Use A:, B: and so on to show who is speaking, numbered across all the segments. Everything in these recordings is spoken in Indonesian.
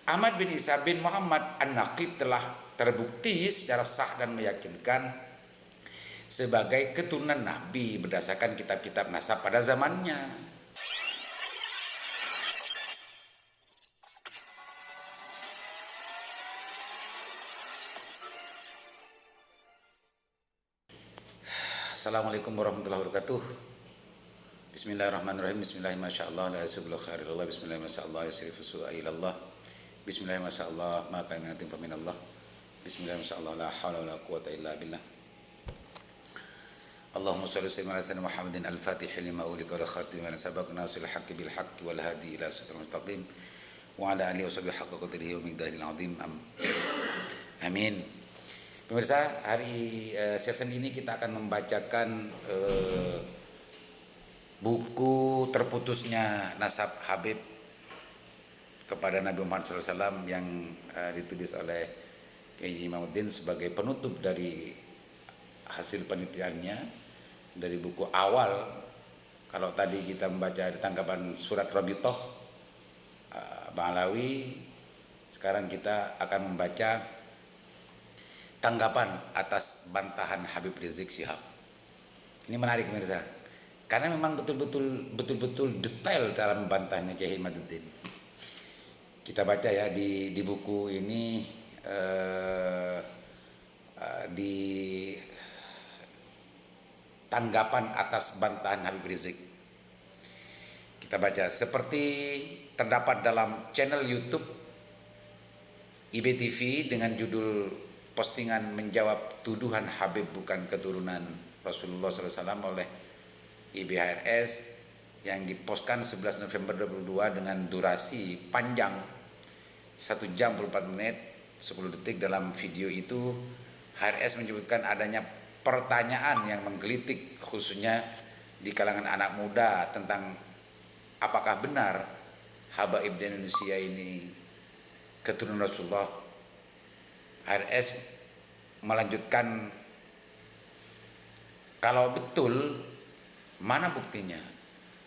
A: Ahmad bin Isa bin Muhammad An-Naqib telah terbukti secara sah dan meyakinkan sebagai keturunan Nabi berdasarkan kitab-kitab nasab pada zamannya. Assalamualaikum warahmatullahi wabarakatuh. Bismillahirrahmanirrahim. Bismillahirrahmanirrahim. La yasubul khairillah. Bismillahirrahmanirrahim. Yasrifu su'ailallah. Bismillahirrahmanirrahim. Maka minatin faminallah. Bismillahirrahmanirrahim. La hawla wa la quwata illa billah. Allahumma salli ala sayyidina Muhammadin al-Fatih lima ulika wa khatim wa sabaq nasil haqqi bil haqqi wal hadi ila siratal mustaqim wa ala alihi wa sahbihi haqqa qadrihi wa miqdaril azim. Amin. Pemirsa, hari season ini kita akan membacakan buku terputusnya nasab Habib kepada Nabi Muhammad SAW yang ditulis oleh Kiai Imamuddin sebagai penutup dari hasil penelitiannya dari buku awal. Kalau tadi kita membaca di tanggapan surat Rabithah Bang Alawi, sekarang kita akan membaca tanggapan atas bantahan Habib Rizik Syihab. Ini menarik pemirsa, karena memang betul-betul detail dalam membantahnya Kiai Imamuddin. Kita baca ya di buku ini di tanggapan atas bantahan Habib Rizik. Kita baca seperti terdapat dalam channel YouTube IBTV dengan judul postingan menjawab tuduhan Habib bukan keturunan Rasulullah SAW oleh IBHRS yang dipostkan 11 November 2022 dengan durasi panjang 1 jam 24 menit 10 detik. Dalam video itu HRS menyebutkan adanya pertanyaan yang menggelitik khususnya di kalangan anak muda tentang apakah benar Habaib di Indonesia ini keturunan Rasulullah. HRS melanjutkan, kalau betul mana buktinya?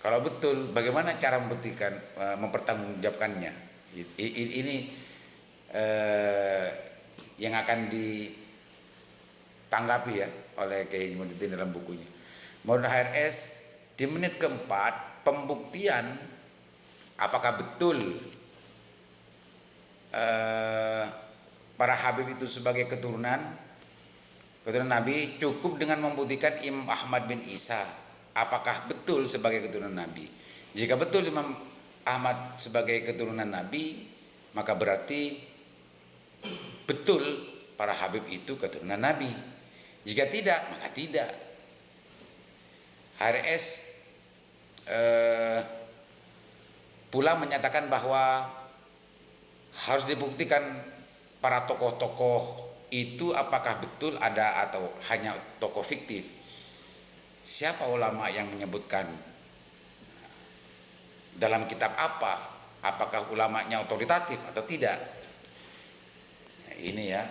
A: Kalau betul bagaimana cara membuktikan, mempertanggungjawabkannya? Ini yang akan ditanggapi ya oleh Kiai Imamuddin dalam bukunya. Menurut HRS di menit keempat pembuktian apakah betul para Habib itu sebagai keturunan Nabi cukup dengan membuktikan Imam Ahmad bin Isa apakah betul sebagai keturunan Nabi. Jika betul Imam Ahmad sebagai keturunan Nabi, maka berarti betul para Habib itu keturunan Nabi. Jika tidak, maka tidak. HRS pula menyatakan bahwa harus dibuktikan para tokoh-tokoh itu apakah betul ada atau hanya tokoh fiktif. Siapa ulama yang menyebutkan, dalam kitab apa, apakah ulamanya otoritatif atau tidak. Nah, ini ya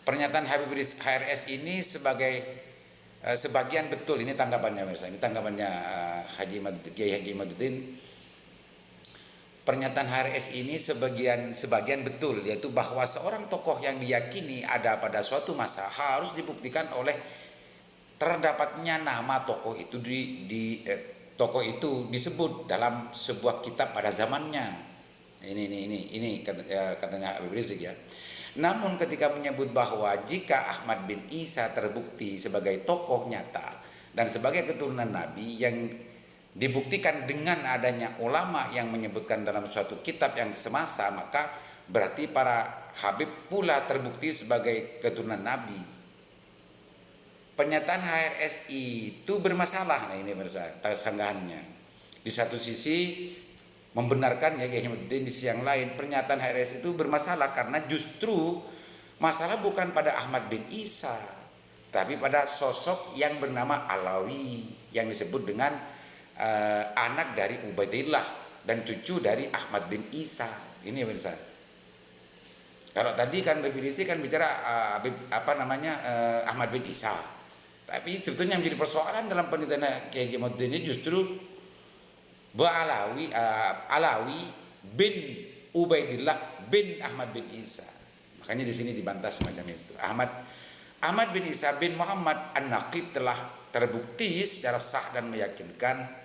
A: pernyataan Habib HRS ini sebagai sebagian betul. Ini tanggapannya misalnya, ini tanggapannya Kiai Haji Imamuddin. Pernyataan HRS ini sebagian betul, yaitu bahwa seorang tokoh yang diyakini ada pada suatu masa harus dibuktikan oleh terdapatnya nama tokoh itu tokoh itu disebut dalam sebuah kitab pada zamannya. Ini katanya Habib Rizik ya. Namun ketika menyebut bahwa jika Ahmad bin Isa terbukti sebagai tokoh nyata dan sebagai keturunan Nabi yang dibuktikan dengan adanya ulama yang menyebutkan dalam suatu kitab yang semasa, maka berarti para Habib pula terbukti sebagai keturunan Nabi. Pernyataan HRS itu bermasalah. Nah ini sanggahannya. Di satu sisi membenarkan ya Kiai Imamuddin, di sisi yang lain pernyataan HRS itu bermasalah karena justru masalah bukan pada Ahmad bin Isa, tapi pada sosok yang bernama Alawi yang disebut dengan anak dari Ubaidillah dan cucu dari Ahmad bin Isa. Ini pemirsa. Kalau tadi kan Habib Rizik kan bicara Ahmad bin Isa. Tapi sebetulnya yang menjadi persoalan dalam penelitian Kiai Imamuddin ini justru Alawi bin Ubaidillah bin Ahmad bin Isa. Makanya di sini dibantah semacam itu. Ahmad bin Isa bin Muhammad An-Naqib telah terbukti secara sah dan meyakinkan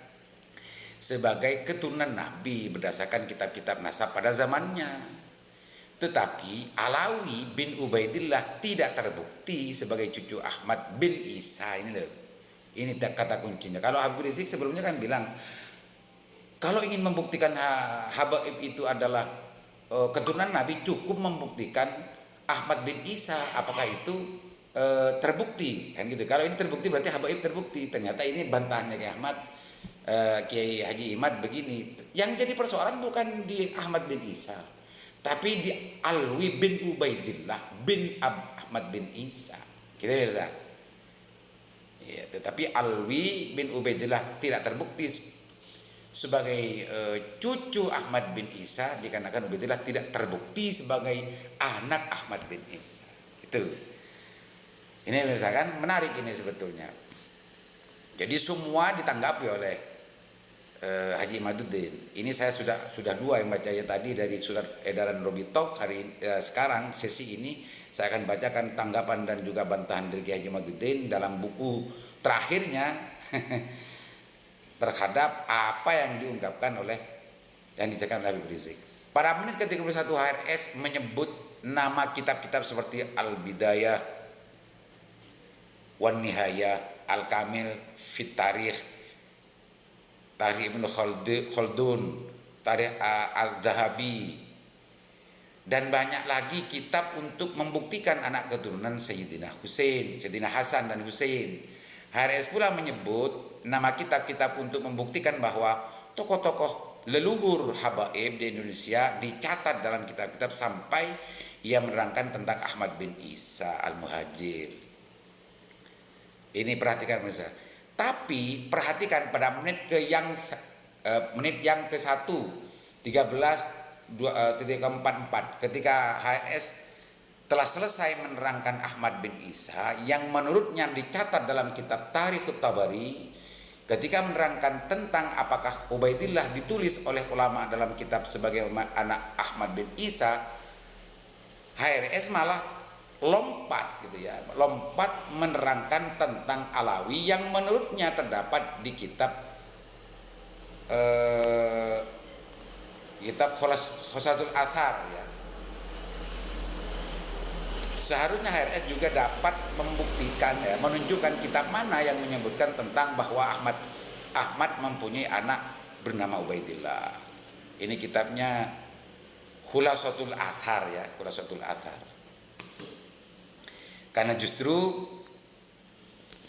A: sebagai keturunan Nabi berdasarkan kitab-kitab nasab pada zamannya. Tetapi Alawi bin Ubaidillah tidak terbukti sebagai cucu Ahmad bin Isa. Ini loh, ini kata kuncinya. Kalau Habib Rizik sebelumnya kan bilang, kalau ingin membuktikan Habaib itu adalah keturunan Nabi, cukup membuktikan Ahmad bin Isa. Apakah itu terbukti? Kan gitu. Kalau ini terbukti berarti Habaib terbukti. Ternyata ini bantahannya Kiai Ahmad, Kiai Haji Imad begini. Yang jadi persoalan bukan di Ahmad bin Isa, tapi di Alwi bin Ubaidillah bin Ahmad bin Isa. Kita bisa. Ya, tetapi Alwi bin Ubaidillah tidak terbukti sebagai cucu Ahmad bin Isa, dikarenakan Ubaidillah tidak terbukti sebagai anak Ahmad bin Isa. Itu. Ini misalkan menarik ini sebetulnya. Jadi semua ditanggapi oleh Haji Imaduddin. Ini saya sudah dua yang bacanya tadi dari surat edaran Robi Talk. Sekarang sesi ini saya akan bacakan tanggapan dan juga bantahan dari Haji Imaduddin dalam buku terakhirnya terhadap apa yang diungkapkan oleh yang diceritakan oleh Habib Rizik. Pada menit ke-31 HRS menyebut nama kitab-kitab seperti Al-Bidayah Wan Nihayah, Al-Kamil Fit Tarikh, Tarikh Ibnu Khaldun, Tarikh Al-Dhahabi, dan banyak lagi kitab untuk membuktikan anak keturunan Sayyidina Husain, Sayyidina Hasan dan Husain. HRS pula menyebut nama kitab-kitab untuk membuktikan bahwa tokoh-tokoh leluhur Habaib di Indonesia dicatat dalam kitab-kitab sampai ia menerangkan tentang Ahmad bin Isa Al-Muhajir. Ini perhatikan pemirsa. Tapi perhatikan pada menit yang ke-1 13.44 ketika HRS telah selesai menerangkan Ahmad bin Isa yang menurutnya dicatat dalam kitab Tarikhut Tabari, ketika menerangkan tentang apakah Ubaidillah ditulis oleh ulama dalam kitab sebagai anak Ahmad bin Isa, HRS malah lompat menerangkan tentang Alawi yang menurutnya terdapat di kitab Khosatul Athar ya. Seharusnya HRS juga dapat membuktikan ya, menunjukkan kitab mana yang menyebutkan tentang bahwa Ahmad mempunyai anak bernama Ubaidillah. Ini kitabnya Khulasatul Athar ya, Khulasatul Athar. Karena justru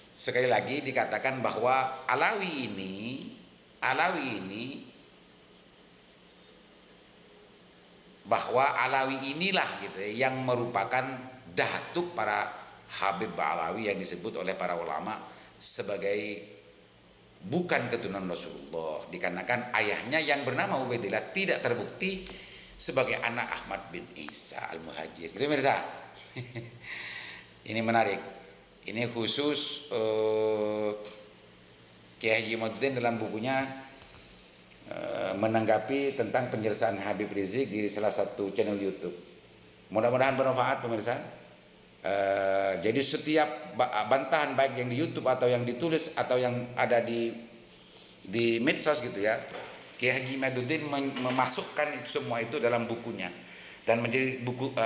A: sekali lagi dikatakan bahwa Alawi ini bahwa Alawi inilah gitu ya, yang merupakan datuk para Habib Alawi yang disebut oleh para ulama sebagai bukan keturunan Rasulullah, dikarenakan ayahnya yang bernama Ubaidillah tidak terbukti sebagai anak Ahmad bin Isa Al-Muhajir. Gitu mirza. Ini menarik. Ini khusus Kiai Haji Imaduddin dalam bukunya menanggapi tentang penjelasan Habib Rizik di salah satu channel YouTube. Mudah-mudahan bermanfaat pemirsa. Jadi setiap bantahan baik yang di YouTube atau yang ditulis atau yang ada di medsos gitu ya, Kiai Haji Imaduddin memasukkan itu semua itu dalam bukunya dan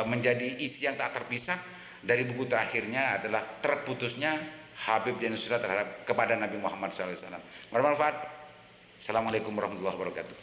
A: menjadi isi yang tak terpisah dari buku terakhirnya adalah terputusnya Habib dan Nusrat terhadap kepada Nabi Muhammad SAW. Bermanfaat. Assalamualaikum warahmatullahi wabarakatuh.